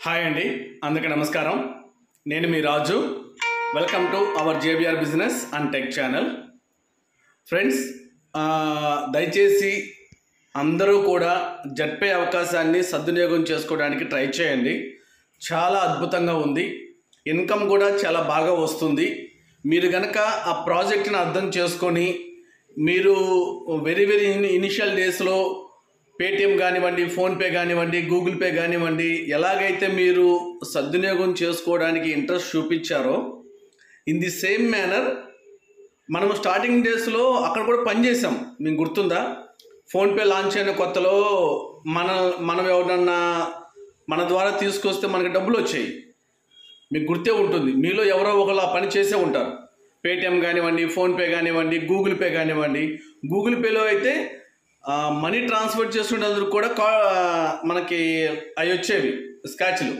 Hi అండి, అందరికీ నమస్కారం. నేను మీ Raju. Welcome to our JBR business and tech channel. Friends, దయచేసి అందరూ కూడా జడ్పే అవకాశాన్ని సద్వినియోగం చేసుకోవడానికి ట్రై చేయండి. చాలా అద్భుతంగా ఉంది. ఇన్కమ్ కూడా చాలా బాగా వస్తుంది. మీరు కనుక ఆ ప్రాజెక్ట్ని అర్థం చేసుకొని మీరు వెరీ ఇనిషియల్ డేస్లో పేటిఎం కానివ్వండి, ఫోన్పే కానివ్వండి, గూగుల్ పే కానివ్వండి, ఎలాగైతే మీరు సద్వినియోగం చేసుకోవడానికి ఇంట్రెస్ట్ చూపించారో ఇన్ ది సేమ్ మేనర్ మనం స్టార్టింగ్ డేస్లో అక్కడ కూడా పనిచేసాం. మీకు గుర్తుందా? ఫోన్పే లాంచ్ అయిన కొత్తలో మనం ఎవరన్నా మన ద్వారా తీసుకొస్తే మనకి డబ్బులు వచ్చాయి. మీకు గుర్తే ఉంటుంది. మీలో ఎవరో ఒకరు ఆ పని చేసే ఉంటారు. పేటిఎం కానివ్వండి, ఫోన్పే కానివ్వండి, గూగుల్ పే కానివ్వండి. గూగుల్ పేలో అయితే మనీ ట్రాన్స్ఫర్ చేసుకునేందుకు కూడా మనకి అవి వచ్చేవి స్క్రాచ్లు.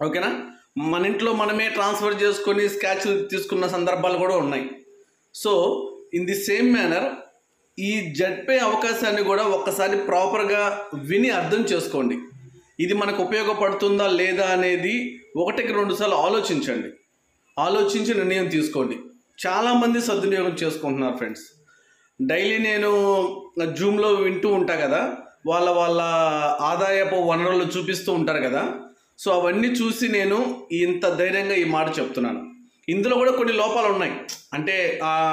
ఓకేనా? మన ఇంట్లో మనమే ట్రాన్స్ఫర్ చేసుకొని స్క్రాచ్లు తీసుకున్న సందర్భాలు కూడా ఉన్నాయి. So in the same manner ఈ జడ్పే అవకాశాన్ని కూడా ఒక్కసారి ప్రాపర్గా విని అర్థం చేసుకోండి. ఇది మనకు ఉపయోగపడుతుందా లేదా అనేది ఒకటికి రెండు సార్లు ఆలోచించండి. ఆలోచించి నిర్ణయం తీసుకోండి. చాలామంది సద్వినియోగం చేసుకుంటున్నారు ఫ్రెండ్స్. డైలీ నేను జూమ్లో వింటూ ఉంటా కదా, వాళ్ళ ఆదాయపు వనరులు చూపిస్తూ ఉంటారు కదా. సో అవన్నీ చూసి నేను ఇంత ధైర్యంగా ఈ మాట చెప్తున్నాను. ఇందులో కూడా కొన్ని లోపాలు ఉన్నాయి. అంటే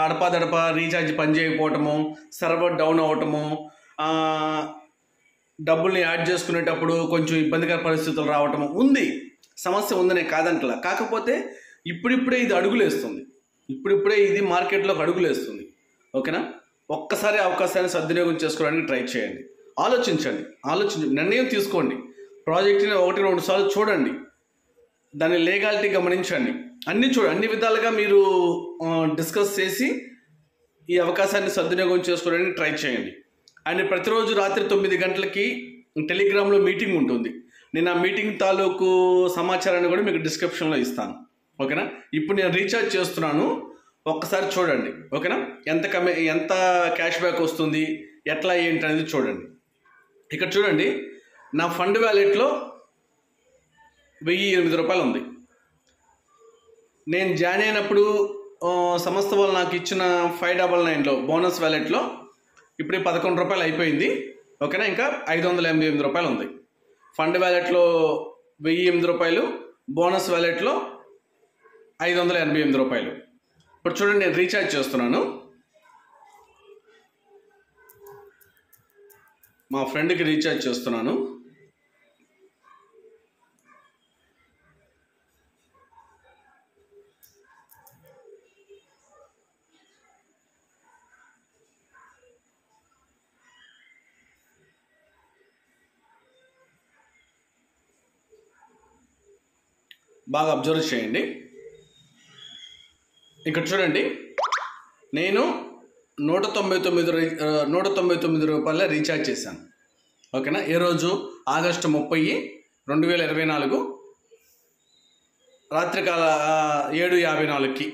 అడపాదడప రీఛార్జ్ పని చేయకపోవటము, సర్వర్ డౌన్ అవ్వటము, డబ్బుల్ని యాడ్ చేసుకునేటప్పుడు కొంచెం ఇబ్బందికర పరిస్థితులు రావటము ఉంది. సమస్య ఉందనే కాదంటలా. కాకపోతే ఇప్పుడిప్పుడే ఇది అడుగులేస్తుంది. ఇప్పుడిప్పుడే ఇది మార్కెట్లోకి అడుగులేస్తుంది. ఓకేనా? ఒక్కసారి అవకాశాన్ని సద్వినియోగం చేసుకోవడానికి ట్రై చేయండి. ఆలోచించండి, నిర్ణయం తీసుకోండి. ప్రాజెక్ట్ని ఒకటి రెండు సార్లు చూడండి. దాని లీగాలిటీ గమనించండి. అన్ని విధాలుగా మీరు డిస్కస్ చేసి ఈ అవకాశాన్ని సద్వినియోగం చేసుకోవడానికి ట్రై చేయండి. అండ్ ప్రతిరోజు రాత్రి 9 గంటలకి టెలిగ్రామ్లో మీటింగ్ ఉంటుంది. నేను ఆ మీటింగ్ తాలూకు సమాచారాన్ని కూడా మీకు డిస్క్రిప్షన్లో ఇస్తాను. ఓకేనా? ఇప్పుడు నేను రీఛార్జ్ చేస్తున్నాను, ఒక్కసారి చూడండి. ఓకేనా? ఎంత క్యాష్ బ్యాక్ వస్తుంది, ఎట్లా ఏంటి అనేది చూడండి. ఇక్కడ చూడండి, నా ఫండ్ వ్యాలెట్లో 1008 రూపాయలు ఉంది. నేను జాయిన్ అయినప్పుడు సంస్థ వాళ్ళు నాకు ఇచ్చిన 599లో బోనస్ వ్యాలెట్లో ఇప్పుడు 11 రూపాయలు అయిపోయింది. ఓకేనా? ఇంకా 588 రూపాయలు ఉంది. ఫండ్ వ్యాలెట్లో 1008 రూపాయలు, బోనస్ వ్యాలెట్లో 588 రూపాయలు. ఇప్పుడు చూడండి, నేను రీఛార్జ్ చేస్తున్నాను. మా ఫ్రెండ్కి రీఛార్జ్ చేస్తున్నాను. బాగా అబ్జర్వ్ చేయండి. ఇక్కడ చూడండి, నేను 199 రూపాయల రీఛార్జ్ చేశాను. ఓకేనా? ఏ రోజు? ఆగస్టు 30, 2024 రాత్రికాల 7:54కి.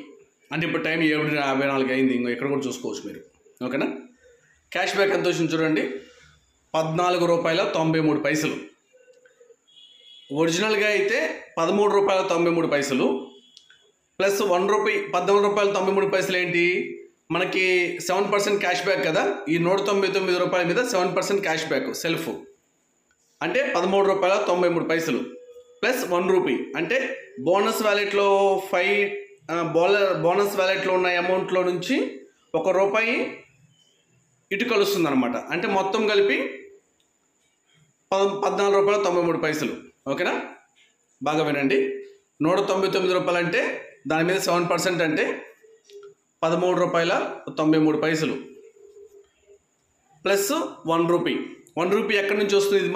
అంటే ఇప్పుడు టైం 7:54 అయింది. ఇంకో ఇక్కడ కూడా చూసుకోవచ్చు మీరు. ఓకేనా? క్యాష్ బ్యాక్ ఎంత వచ్చింది చూడండి, 14 రూపాయల 93 పైసలు. ఒరిజినల్గా అయితే 13 రూపాయల 93 పైసలు ప్లస్ 1 రూపాయి 14 రూపాయల 93 పైసలు. ఏంటి? మనకి 7% క్యాష్ బ్యాక్ కదా. ఈ 199 రూపాయల మీద 7% క్యాష్ బ్యాక్ సెల్ఫ్ అంటే 13 రూపాయల 93 పైసలు ప్లస్ 1 రూపీ. అంటే బోనస్ వ్యాలెట్లో బోనస్ వ్యాలెట్లో ఉన్న అమౌంట్లో నుంచి 1 రూపాయి ఇటు కలుస్తుంది అనమాట. అంటే మొత్తం కలిపి 14 రూపాయల 93 పైసలు. ఓకేనా? బాగా వినండి. 199 రూపాయలు అంటే దాని మీద 7% అంటే 13 రూపాయల 93 పైసలు ప్లస్ 1 రూపీ. 1 రూపీ ఎక్కడి నుంచి వస్తుంది? ఇది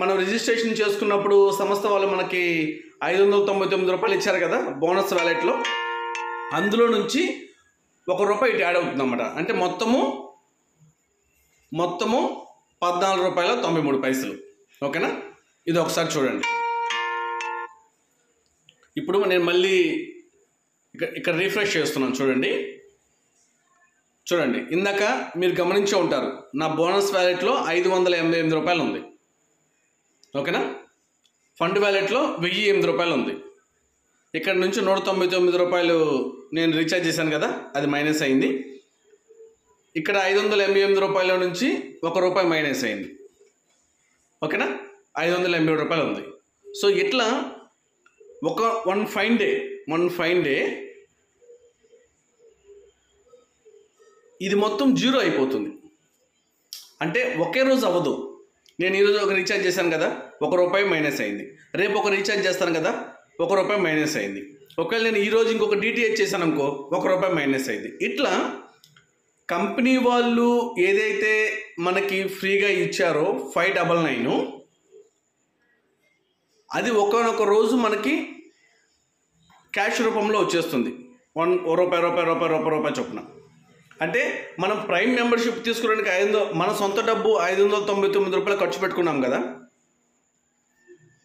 మనం రిజిస్ట్రేషన్ చేసుకున్నప్పుడు సంస్థ వాళ్ళు మనకి 599 రూపాయలు ఇచ్చారు కదా బోనస్ వ్యాలెట్లో. అందులో నుంచి 1 రూపాయి ఇటు యాడ్ అవుతుంది అన్నమాట. అంటే మొత్తము 14 రూపాయల 93 పైసలు. ఓకేనా? ఇది ఒకసారి చూడండి. ఇప్పుడు నేను మళ్ళీ ఇక్కడ రీఫ్రెష్ చేస్తున్నాను. చూడండి, ఇందాక మీరు గమనించే ఉంటారు, నా బోనస్ వ్యాలెట్లో 588 రూపాయలు ఉంది. ఓకేనా? ఫండ్ వ్యాలెట్లో 1008 రూపాయలు ఉంది. ఇక్కడ నుంచి 199 రూపాయలు నేను రీఛార్జ్ చేశాను కదా, అది మైనస్ అయింది. ఇక్కడ 587 రూపాయల నుంచి 1 రూపాయి మైనస్ అయింది. ఓకేనా, 587 రూపాయలు ఉంది. సో ఇట్లా వన్ ఫైన్ డే ఇది మొత్తం జీరో అయిపోతుంది. అంటే ఒకే రోజు అవ్వదు. నేను ఈరోజు ఒక రీఛార్జ్ చేశాను కదా, 1 రూపాయి మైనస్ అయింది. రేపు ఒక రీఛార్జ్ చేస్తాను కదా, 1 రూపాయి మైనస్ అయింది. ఒకవేళ నేను ఈరోజు ఇంకొక డిటిహెచ్ చేశాను అనుకో, 1 రూపాయి మైనస్ అయింది. ఇట్లా కంపెనీ వాళ్ళు ఏదైతే మనకి ఫ్రీగా ఇచ్చారో 599 అది ఒకనొక రోజు మనకి క్యాష్ రూపంలో వచ్చేస్తుంది. 1 రూపాయి చొప్పున. అంటే మనం ప్రైమ్ మెంబర్షిప్ తీసుకోవడానికి 500 మన సొంత డబ్బు 599 రూపాయలు ఖర్చు పెట్టుకున్నాం కదా,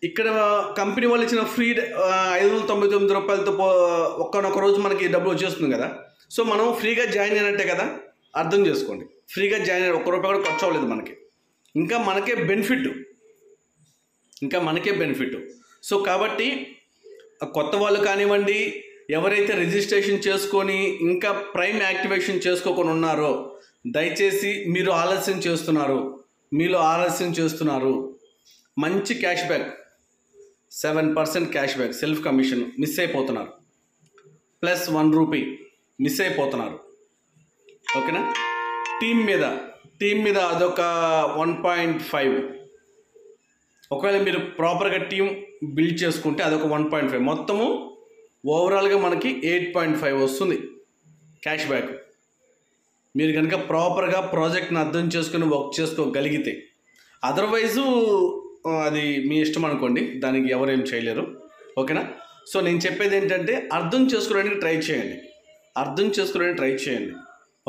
ఇక్కడ కంపెనీ వాళ్ళు ఇచ్చిన ఫ్రీ 599 రూపాయలతో ఒక్కనొక రోజు మనకి డబ్బులు వచ్చేస్తుంది కదా. సో మనం ఫ్రీగా జాయిన్ అయినట్టే కదా, అర్థం చేసుకోండి. ఫ్రీగా జాయిన్ అయిన 1 రూపాయి కూడా ఖర్చు అవ్వలేదు మనకి, ఇంకా మనకే బెనిఫిట్. సో కాబట్టి కొత్త వాళ్ళు కానివ్వండి, ఎవరైతే రిజిస్ట్రేషన్ చేసుకొని ఇంకా ప్రైమ్ యాక్టివేషన్ చేసుకోకుండా ఉన్నారో, దయచేసి మీరు ఆలస్యం చేస్తున్నారు. మంచి cash back, 7% cash back, self commission miss అయిపోతున్నారు. ప్లస్ 1 రూపీ మిస్ అయిపోతున్నారు. ఓకేనా, టీమ్ మీద అదొక 1.5. ఒకవేళ మీరు ప్రాపర్గా టీం బిల్డ్ చేసుకుంటే అదొక 1.5. మొత్తము ఓవరాల్గా మనకి 8.5 వస్తుంది క్యాష్ బ్యాక్. మీరు కనుక ప్రాపర్గా ప్రాజెక్ట్ని అర్థం చేసుకుని వర్క్ చేసుకోగలిగితే. అదర్వైజు అది మీ ఇష్టం అనుకోండి, దానికి ఎవరేం చేయలేరు. ఓకేనా, సో నేను చెప్పేది ఏంటంటే అర్థం చేసుకోవడానికి ట్రై చేయండి.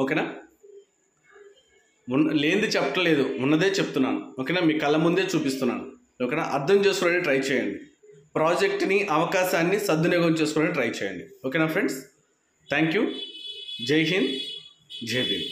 ఓకేనా, లేనిది చెప్పట్లేదు, ఉన్నదే చెప్తున్నాను. ఓకేనా, మీ కళ్ళ ముందే చూపిస్తున్నాను. ఓకేనా, అర్థం చేసుకోవడానికి ట్రై చేయండి. ప్రాజెక్ట్ని, అవకాశాన్ని సద్వినియోగం చేసుకోవడానికి ట్రై చేయండి. ఓకేనా ఫ్రెండ్స్, థ్యాంక్ యూ. జై హింద్, జై భీమ్.